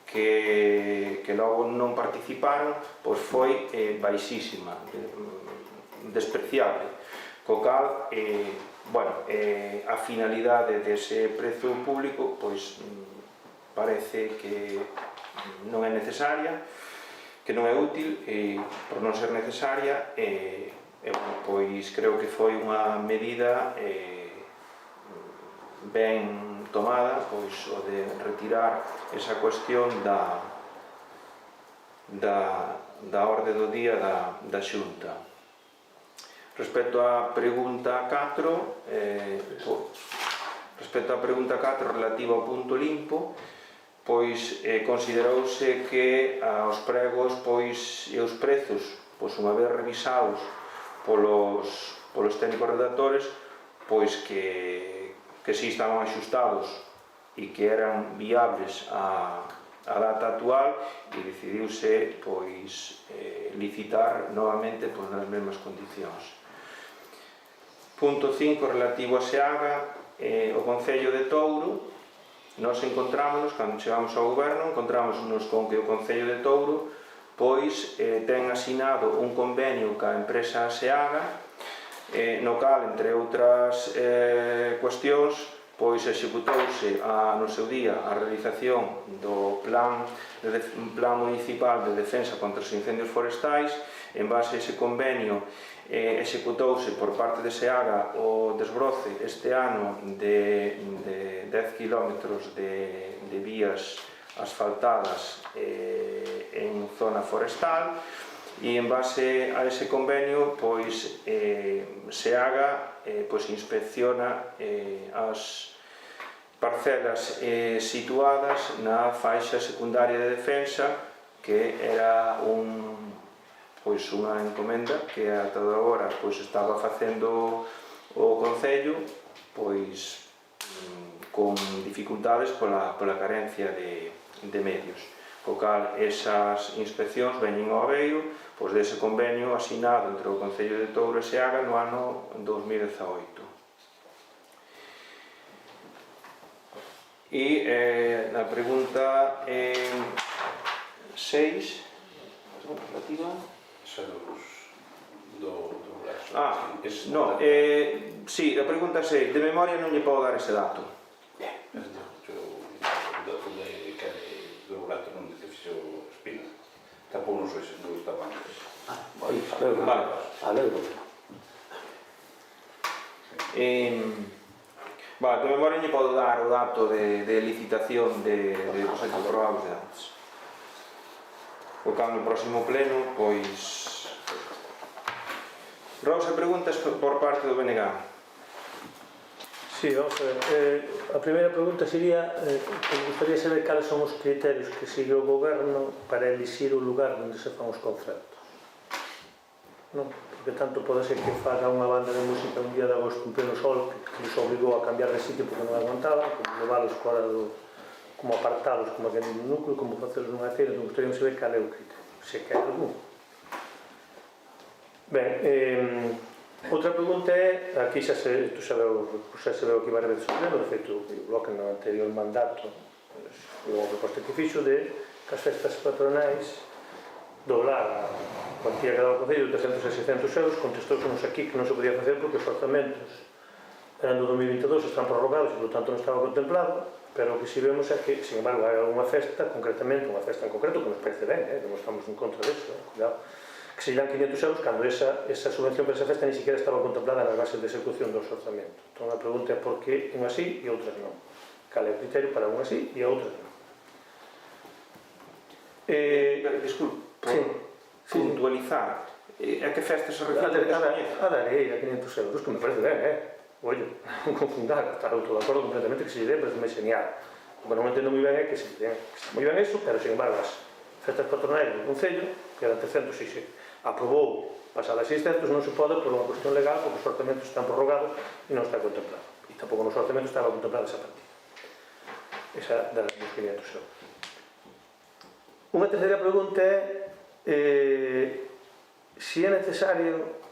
que logo non participaron pois foi baixísima, despreciable, co cal bueno, a finalidade dese prezo público pois parece que non é necesaria, que non é útil, e por non ser necesaria, pois creo que foi unha medida ben tomada, pois o de retirar esa cuestión da orde do día da Xunta. Respecto á pregunta 4, relativa ao punto limpo, pois considerouse que os pregos e os prezos, pois unha vez revisados polos técnicos redactores, pois que si estaban axustados e que eran viables a data actual, e decidiuse pois licitar novamente pois nas mesmas condicións. Punto 5, relativo a Seaga, o Concello de Touro. Nós encontrámonos, cando chegamos ao goberno, encontrámonos con que o Concello de Touro pois ten asinado un convenio ca empresa Seaga, no cal, entre outras cuestións, pois executouse no seu día a realización do plan municipal de defensa contra os incendios forestais. En base a ese convenio executouse por parte de Seaga o desbroce este ano de 10 km de vías asfaltadas en zona forestal, e en base a ese convenio pois Seaga pois inspecciona as parcelas situadas na faixa secundaria de defensa, que era unha encomenda que ata agora estaba facendo o Concello pois con dificultades pola carencia de medios, co cal esas inspeccións veñen ao aveiro pois dese convenio asinado entre o Concello de Touro e Seaga no ano 2018. E na pregunta 6 relativa sí, a pregunta 6, de memoria non lle podo dar ese dato. Do rato non que fixo Espina. Tapou nos oixos, non estaba antes. Vale. De memoria lle podo dar o dato de licitación de proxectos probables de antes. O cambio próximo pleno, pois... Rosa, preguntas por parte do BNG. Sí, vamos a ver. A primeira pregunta sería que me gustaría saber cales son os criterios que sigue o goberno para elixir o lugar onde se fan os concertos. non? Porque tanto pode ser que faga unha banda de música un día de agosto en pleno sol que les obligou a cambiar de sitio porque non aguantaban, como levalos fora do, como apartados, como que no núcleo, como facelos nunha feira, non gostaríamos saber cal é o criterio, se que hai algún. Ben, outra pregunta é, aquí xa se, tú xa veu aquí varias veces o pleno, de feito, o bloque no anterior mandato, unha proposta que fixo de que as festas patronais doblar a cuantía que daba o Concello de 300 a 600 euros, contestousenos aquí que non se podía facer porque os orzamentos eran do 2022, están prorrogados e, por tanto, non estaba contemplado, pero o que si vemos é que, sin embargo, hai alguna festa, concretamente, unha festa en concreto, que nos parece ben, non estamos en contra disso, cuidado, que se irán 500 euros cando esa subvención para esa festa ni siquiera estaba contemplada nas bases de execución dos orzamentos. Entón, a pregunta é por que unha sí e outras non. Cal é o criterio para unha sí e a outras non? Disculpe, Sí. puntualizar. A que festa se refire? A da areia, 500 euros, que me parece ben, Oye, non confundar, está todo de acordo completamente que se lle dé, parece moi genial. O que non entendo moi ben é que se lle dé, que está moi ben eso, pero sin embargo as festas patronais do Concello, que eran 300 e se aprobou pasar a 600, non se pode por unha cuestión legal, porque os orzamentos están prorrogados e non está contemplado. E tampouco nos orzamentos estaba contemplada esa partida. Esa das 500 euros. Unha terceira pregunta é se é necesario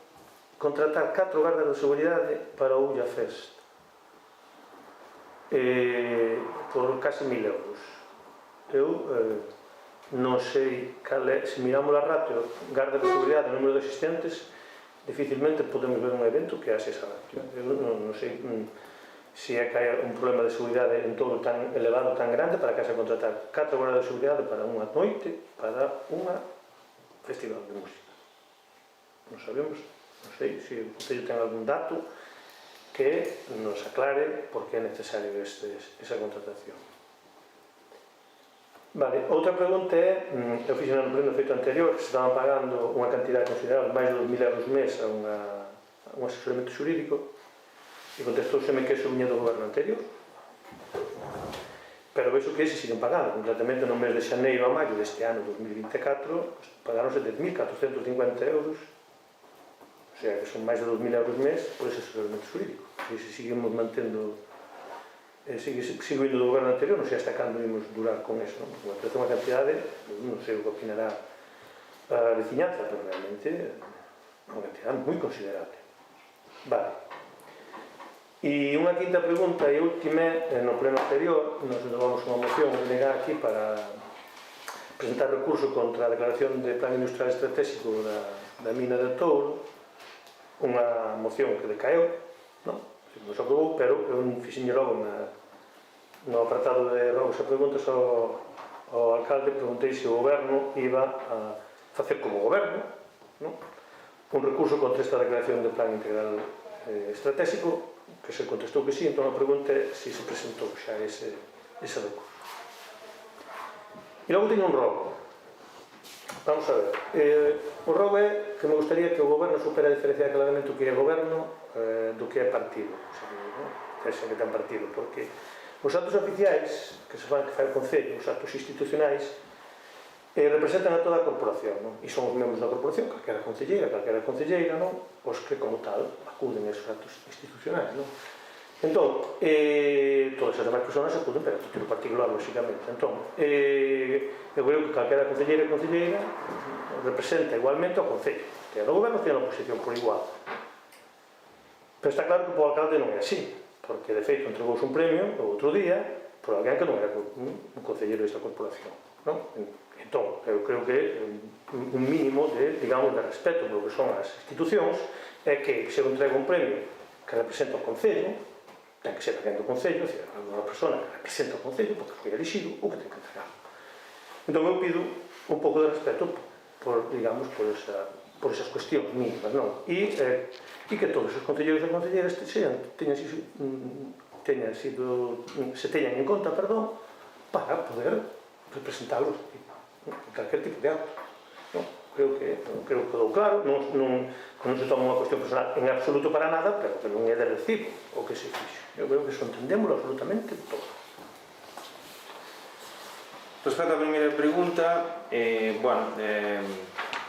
contratar 4 gardas de seguridade para o Ulla Fest por casi 1000 euros. Eu non sei cal é, se miramos a ratio gardas de seguridade, o número de asistentes, dificilmente podemos ver un evento que haxe esa ratio. Eu non sei se é que hai un problema de seguridade en todo tan elevado, tan grande, para que haxa contratar 4 gardas de seguridade para unha noite, para unha festival de música. Non sabemos, non sei se o Concello ten algún dato que nos aclare por que é necesario esa contratación. Vale, outra pregunta é, eu fixe no pleno feito anterior, que se estaban pagando unha cantidade considerable, máis de 2000 euros mes a un asesoramento xurídico, e contestóuseme que eso viña do goberno anterior, pero vexo que ese siguen pagando. Concretamente no mes de xaneiro a maio deste ano 2024 pagaronse 10.450 euros, o sea que son máis de 2.000 euros mes por ese asesoramento xurídico. E se seguimos mantendo, sigo indo do goberno anterior, non sei hasta cando imos durar con eso, non? Porque me parece unha cantidade, non sei o que opinará a veciñanza, pero realmente é unha cantidade moi considerable. Vale. E unha quinta pregunta e última, no pleno anterior nos levamos unha moción de negar aquí para presentar recurso contra a declaración de plan industrial estratégico da mina de Touro, unha moción que decaeu, non? Non se aprobou, pero eu fixenlle logo no apartado de rogos e preguntas ao alcalde, preguntei se o goberno iba a facer como goberno, non? Un recurso contra esta declaración de plan integral estratégico, que se contestou que sí. Entón a pregunta é se se presentou xa ese recurso. E logo teño un rogo. Vamos a ver, o rogo é que me gustaría que o goberno supera a diferencia claramente o que é goberno do que é partido, xa que ten partido, porque os actos oficiais que se fan, que fai o Concello, os actos institucionais, representan a toda a corporación, non? E son os membros da corporación, calquera concelleira, non? Os que, como tal, acuden a esos actos institucionais, non? Entón, todas as demais persoas acuden, pero a título particular, lógicamente. Entón, eu creo que calquera concelleira e concelleira representa igualmente ao Concello. Que o goberno ten a oposición por igual. Pero está claro que o alcalde non é así, porque, de feito, entregouse un premio o outro día por alguén que non era un concelleiro desta corporación, non? Entón, eu creo que un mínimo de, digamos, de respeto polo que son as institucións é que se entrega un premio que representa o Concello, ten que ser alguén do Concello, é dicir, unha persona que representa o Concello porque foi elixido o que ten que entregar. Entón eu pido un pouco de respeto por, digamos, por esas cuestións mínimas, non? E que todos os concelleiros e concelleiras se teñan en conta, para poder representarlos en calquer tipo de acto. Creo que quedou claro, non se toma unha cuestión personal en absoluto para nada, pero que non é de recibo o que se fixo. Eu creo que eso entendémoslo absolutamente todo. Respecto á primeira pregunta,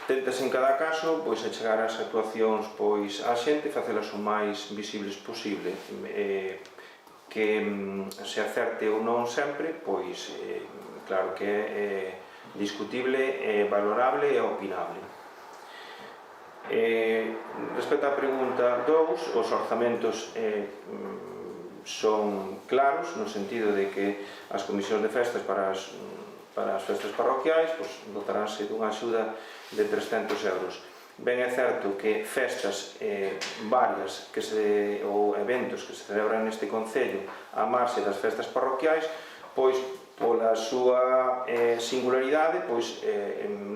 Tentas en cada caso pois achegar as actuacións pois á xente e facelas o máis visibles posible, que se acerte ou non sempre, pois claro que é discutible, valorable e opinable. Respecto á pregunta 2, os orzamentos son claros no sentido de que as comisións de festas para as festas parroquiais dotaránse dunha axuda de 300 euros. Ben é certo que festas varias ou eventos que se celebran neste concello á marxe das festas parroquiais, pois pola súa singularidade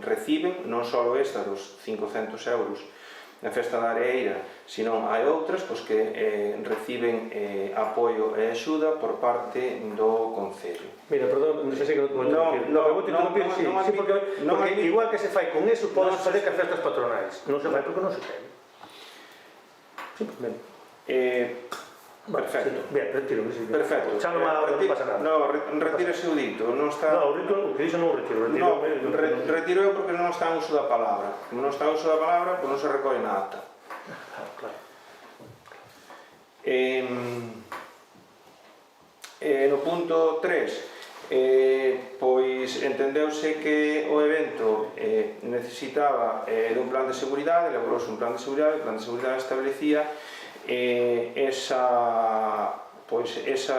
reciben non só esta dos 500 euros na festa da Areeira, senón hai outras que reciben apoio e axuda por parte do concello. Mira, perdón, non sei se que non vou te interrumpir, sí, porque igual que se fai con eso, podes facer que as festas patronais. Non se fai porque non se ten. Simplemente. Perfecto. Ben, retiro. Perfecto. Xa non pasa nada. No, retírese o dito. Non, o que dixo non o retiro. Retiro eu porque non está en uso da palabra. Como non está en uso da palabra, non se recolle na acta. Claro. No punto 3, pois entendeuse que o evento necesitaba dun plan de seguridade, elaborou un plan de seguridade, o plan de seguridade establecía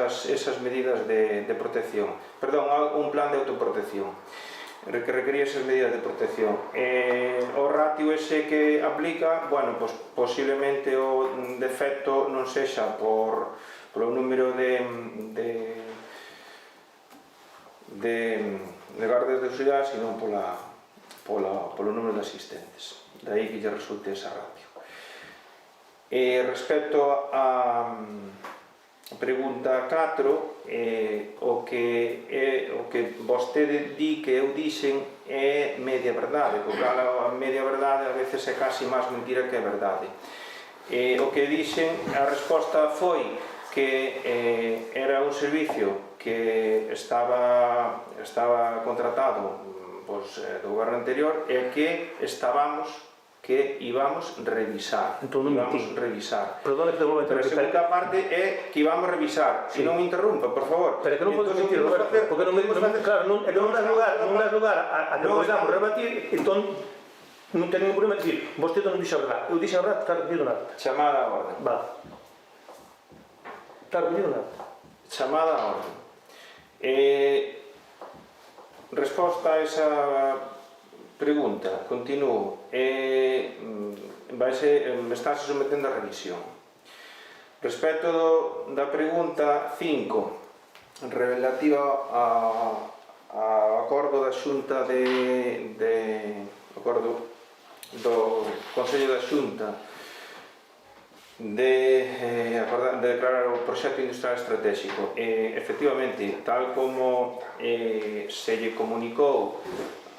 esas medidas de protección, perdón, un plan de autoprotección que requería esas medidas de protección. O ratio ese que aplica, bueno, posiblemente o defecto non sexa polo número de guardias de seguridade, senón polo número de asistentes. Daí que lle resulte esa ratio. Respecto á pregunta 4, o que vostede di que eu dixen é media verdade, porque a media verdade a veces é casi máis mentira que a verdade. O que dixen, a resposta foi que era un servicio que estaba contratado do goberno anterior e que íbamos revisar. Perdona que te volvo a interrumpir. A segunda parte é que íbamos revisar. Se non me interrumpa, por favor. Pero que non podes mentir, Roberto, porque non das lugar a que podamos rebatir, entón non ten ningún problema de dicir, vostede non dixo a verdade. Eu dixo a verdade, está recogido nada. Chamada a orden. Va. Está recogido nada. Chamada a orden. Resposta a esa pregunta, continúo, estáse sometendo a revisión. Respecto da pregunta 5, relativa ao acordo da Xunta do Consello da Xunta de declarar o proxecto industrial estratégico, efectivamente, tal como se lle comunicou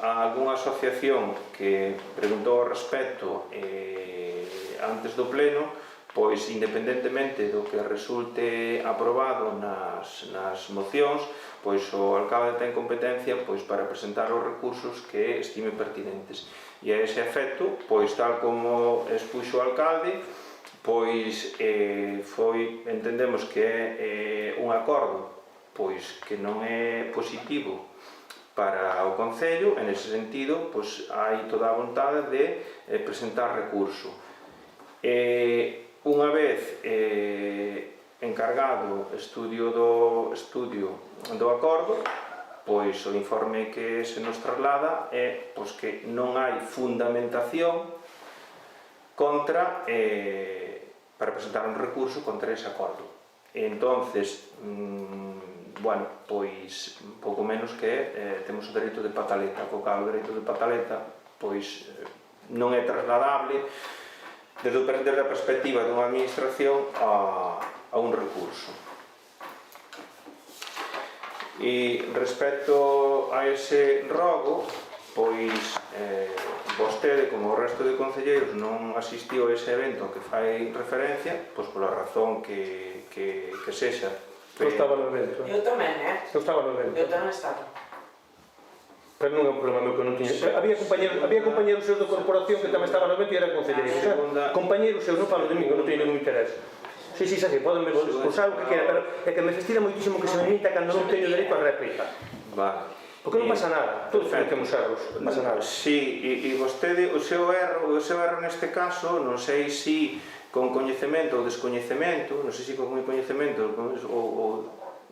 a algunha asociación que preguntou ao respecto antes do pleno, pois independentemente do que resulte aprobado nas mocións, pois o alcalde ten competencia para presentar os recursos que estime pertinentes. E a ese efecto, pois tal como expuxo o alcalde, pois entendemos que é un acordo pois que non é positivo para o Concello, en ese sentido, pois hai toda a vontade de presentar recurso. Unha vez encargado o estudio do acordo, pois o informe que se nos traslada é que non hai fundamentación para presentar un recurso contra ese acordo. Entonces, bueno, pois pouco menos que temos o dereito de pataleta, co cal o dereito de pataleta pois non é trasladable desde a perspectiva dunha administración a un recurso. E respecto a ese rogo, pois vostede, como o resto de concelleiros, non asistiu a ese evento que fai referencia, pois pola razón que sexa. Eu estaba no evento. Eu tamén, Eu estaba no evento. Eu tamén estaba. Pero non é un problema meu que non tiña. Había compañeros seus da corporación que tamén estaban no evento e eran concelleiros. Compañeros seus, non falo de mí, que non teño ningún interés. Sí, xa sei, podenme expulsar o que quera, pero é que me fastida moitísimo que se me imita cando non teño dereito a réplica. Vale. Porque non pasa nada, todos cometemos erros, non pasa nada. Sí, e vostede, o seu erro neste caso, non sei se con coñecemento ou descoñecemento, non sei se con coñecemento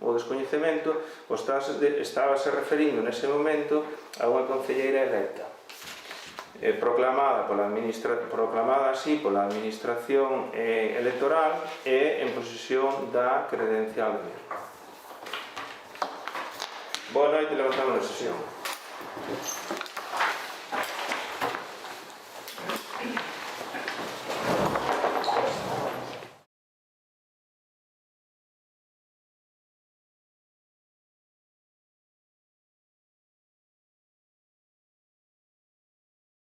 ou descoñecemento, estábase referindo nese momento a unha concelleira electa, proclamada así pola administración electoral e en posesión da credencial de mesmo. Boa noite, levantamos a sesión.